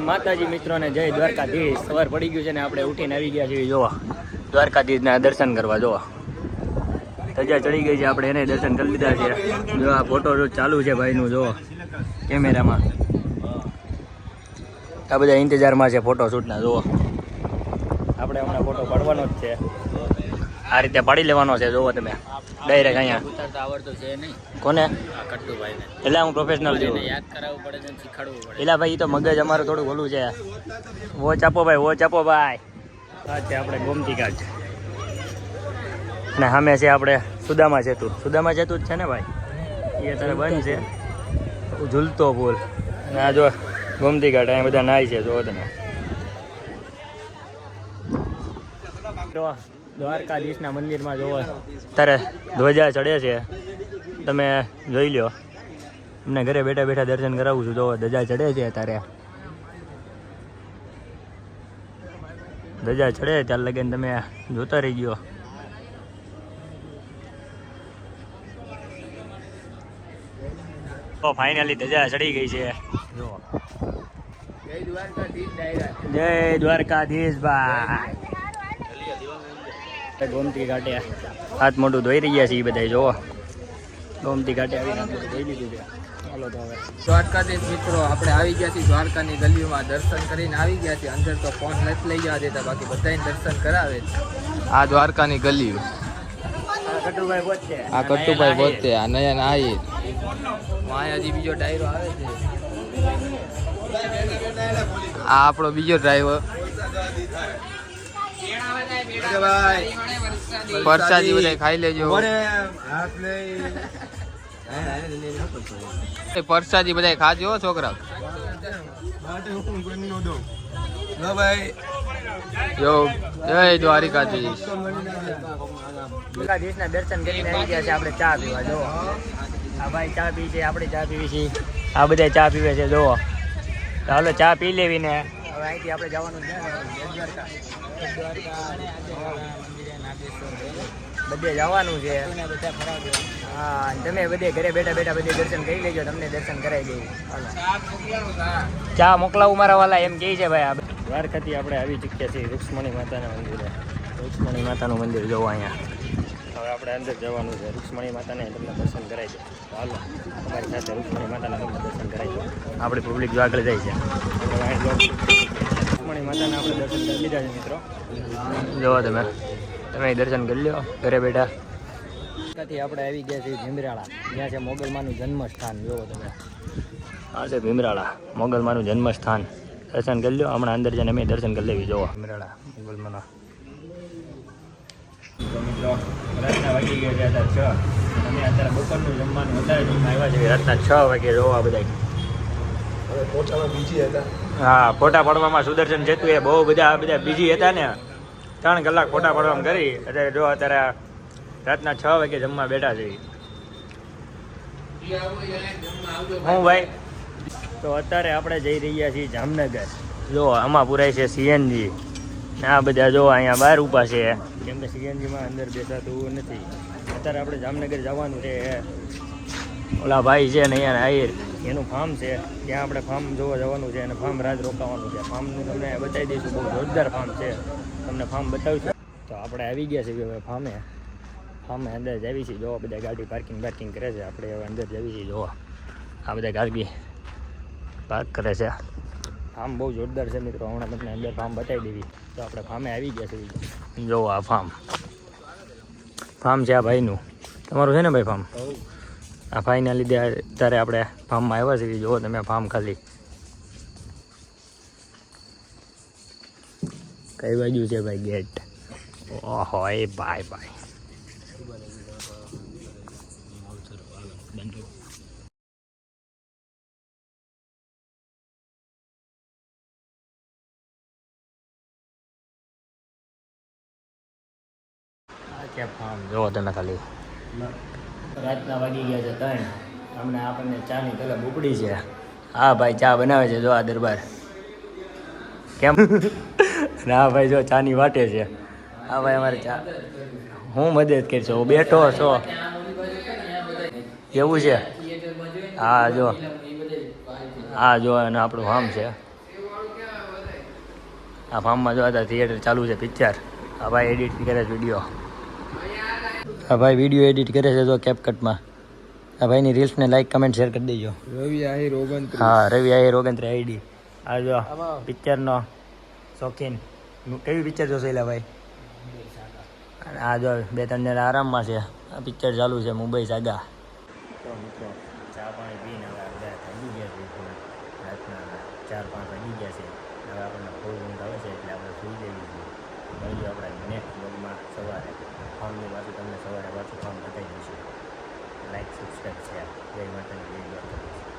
માતાજી મિત્રોને જય દ્વારકાધીશ. સવાર પડી ગયું છે ને આપણે ઉઠીને આવી ગયા છીએ જોવા દ્વારકાધીશના દર્શન કરવા. જોવા ધજા ચડી ગઈ છે, આપણે એને દર્શન કરી લીધા છે. જો આ ફોટો ચાલુ છે ભાઈનું, જો કેમેરામાં. આ બધા ઇંતજારમાં છે ફોટો શૂટના. જુઓ આપણે હમણાં ફોટો પાડવાનો જ છે, આ રીતે પાડી લેવાનો છે. જોવો તમે ડાયરેક્ટ અહીંયા આવડતો છે નહીં કોને કટ્ટુભાઈને, એટલે હું પ્રોફેશનલ છું, યાદ કરાવવું પડે છે, શીખવાડવું પડે. એલા ભાઈ તો મગજ અમારું થોડું ઓલું છે. વોચ આપો ભાઈ, વોચ આપો ભાઈ. આ છે આપણે ગોમતી ઘાટ અને સામે છે આપણે સુદામા સેતુ. સુદામા સેતુ જ છે ને ભાઈ, એ અત્યારે બંધ છે. ઝૂલતો પુલ. અને આ જો ગોમતી ઘાટ, અહીંયા બધા નાય છે. જો તમે દ્વારકાધીશના મંદિરમાં જોવો ત્યારે ધ્વજા ચડે છે, તમે જોઈ લો. તમને ઘરે બેઠા બેઠા દર્શન કરાવું છું. જોવો ધજા ચડે છે, ત્યારે ધજા ચડે ત્યારે લગીને તમે જોતા રહી ગયો. તો ફાઇનલી ધજા ચડી ગઈ છે. જો જય દ્વારકાધીશ ભાઈ. ગોમતી ઘાટે હાથ મોઢું ધોઈ રહ્યા છે એ બધા. જોવો ગોમતી ઘાટે આવીને ધોઈ લીધું છે. ચાલો તો હવે દ્વારકાધીશ મિત્રો આપણે આવી ગયા છીએ દ્વારકાની ગલીઓમાં. દર્શન કરીને આવી ગયા છીએ. અંદર તો ફોન નથી લઈ જવા દેતા, બાકી બધાને દર્શન કરાવે. આ દ્વારકાની ગલીઓ. આ કટ્ટુભાઈ પોતે, આ નયન આહિર, માયાજી બીજો ડાયરો આવે છે. આ આપણો બીજો ડ્રાઈવર. પરસાદી બધા ખાઈ લેજો. પરસાદી બધા ખાજો છોકરા. જય દ્વારિકાધીશ. દ્વારકાધીશના દર્શન કરીને આવી ગયા છે. આપણે ચા પીવા. જોવો આ ભાઈ ચા પી છે, આપણે ચા પીવી છીએ. આ બધા ચા પીવે છે. જોવો ચાલો ચા પી લેવી ને હવે અહીંથી આપણે જવાનું છે બધે જવાનું છે. હા તમે બધે ઘરે બેઠા બેઠા બધે દર્શન કરી લેજો, તમને દર્શન કરાવી દેવું. ચા મોકલાવું મારા વાલા એમ કહે છે ભાઈ. આ દ્વારકાથી આપણે આવી ચૂક્યા છીએ રૂક્ષ્મણી માતાના મંદિરે. રૂક્ષ્મણી માતાનું મંદિર જોવો અહીંયા. હવે આપણે અંદર જવાનું છે. રૂક્ષ્મણી માતાને તમને દર્શન કરાવી દો. ચાલો અમારી સાથે રૂક્ષ્મણી માતાના તમને દર્શન કરાવી દો. આપણી પબ્લિક જો આગળ જાય છે. રૂક્ષ્મણી માતાના આપણે દર્શન કરી લીધા છે મિત્રો. જોવો તમે દર્શન કરી લો ઘરે બેઠા. ત્યાંથી આપણે આવી ગયા છીએ ભીમરાળા. ત્યાં છે મોગલમાનું જન્મસ્થાન. જોવો તમે આ છે ભીમરાળા, મોગલમાનું જન્મસ્થાન. દર્શન કરી લો. હમણાં અંદર જઈને અમે દર્શન કરી લેવી. જોવો ભીમરાળા મોગલમાના. તો મિત્રો રાતના વાગી ગયા છે અત્યારે 6. અમે અત્યારે બપોરનું જમવાનું અત્યારે જમવા આવ્યા છે રાતના 6 વાગે. જોવા બધા ફોટામાં બીજી હતા. હા ફોટા પાડવામાં સુદર્શન સેતુ એ બહુ બધા બીજી હતા ને. 3 કલાક ફોટા પાડવામાં કરી. અત્યારે જો અત્યારે રાતના 6 વાગે જમવા બેઠા છે. હું ભાઈ તો અત્યારે આપણે જઈ રહ્યા છીએ જામનગર. જો આમાં પુરાય છે સીએનજી. આ બધા જો અહીંયા બહાર ઊભા છે, કેમ કે સીએનજીમાં અંદર બેસાતું નથી. અત્યારે આપણે જામનગર જવાનું છે. ઓલા ભાઈ છે ને અહીંયા આહિર, એનું ફાર્મ છે. ત્યાં આપણે ફાર્મ જોવા જવાનું છે અને ફાર્મ રાત રોકાવાનું છે. ફાર્મનું તમને બતાવી દઈશું. બહુ જોરદાર ફાર્મ છે, તમને ફાર્મ બતાવીશું. તો આપણે આવી ગયા છીએ હવે ફાર્મે અંદર જવી છીએ. જોવા બધા ગાડી પાર્કિંગ કરે છે. આપણે હવે અંદર જવી છીએ. જોવા આ બધા ગાડી પાર્ક કરે છે. ફાર્મ બહુ જોરદાર છે મિત્રો. હમણાં તમને અંદર ફાર્મ બતાવી દેવી. તો આપણે ફાર્મે આવી ગયા છીએ. જોવો આ ફાર્મ છે આ ભાઈનું. તમારું છે ને ભાઈ ફાર્મ? આ ભાઈના લીધે અત્યારે આપણે ફાર્મમાં આવ્યા છીએ. જુઓ તમે ફાર્મ ખાલી કઈ બાજુ છે ભાઈ ગેટ? ઓહો એ ભાઈ ફાર્મ જોવો તમે ખાલી. રાતના વાગી ગયા છે 3. હમણાં આપણને ચાની તલબ ઉપડી છે. હા ભાઈ ચા બનાવે છે. જો આ દરબાર કેમ ના ભાઈ જો ચાની વાટે છે. હા ભાઈ અમારે ચા હું મદદ કરશો? બેઠો છો એવું છે? હા જો અને આપણું ફાર્મ છે. આ ફાર્મમાં જો હતા થિયેટર ચાલુ છે પિક્ચર. આ ભાઈ એડિટ કરે છે વિડીયો. આ ભાઈ વિડીયો એડિટ કરે છે જો કેપકટમાં. આ ભાઈની રીલ્સને લાઈક કમેન્ટ શેર કરી દેજો. રવિ આહિર 29. હા રવિ આહિર 29 આઈડી. આ જો પિક્ચરનો શોખીન. કેવી પિક્ચર જોશે એલા ભાઈ? અને આ જો 2-3 જણા આરામમાં છે. આ પિક્ચર ચાલુ છે મુંબઈ સાગા. તો મિત્રો ચા પાણી પીને હવે આપણે થઈ ગયા છે રાતના 4-5 વાગી ગયા છે. હવે આપણને ફૂલ ઊંઘ આવે છે એટલે આપણે સુઈ જઈએ છીએ. મળીએ આપણે નેક્સ્ટ બ્લોગમાં સવારે. ફાર્મની પાછું તમને સવારે પાછું કામ બતાવી દઈશું. Like subscribe share. જય માતાજી જય દ્વારકાધીશ.